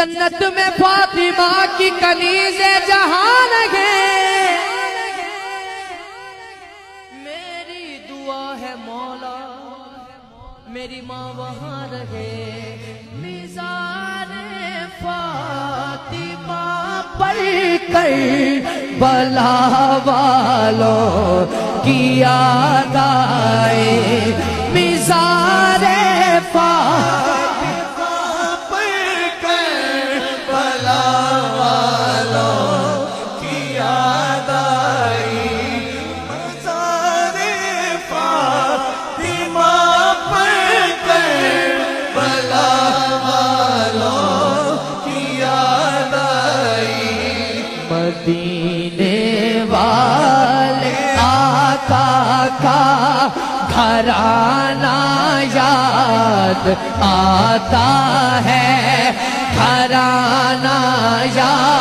جنت میں فاطمہ کی کنیزیں جہاں رہے، میری دعا ہے مولا میری ماں وہاں رہے۔ مزار فاطمہ پر کربلا والوں کی یاد آئے، مزار فاطمہ پر کربلا والوں کی یاد آئی، مزار فاطمہ پر کربلا والوں کی یاد آئی، مدینے والے آقا کا گھرانہ یاد آتا ہے، گھرانہ یاد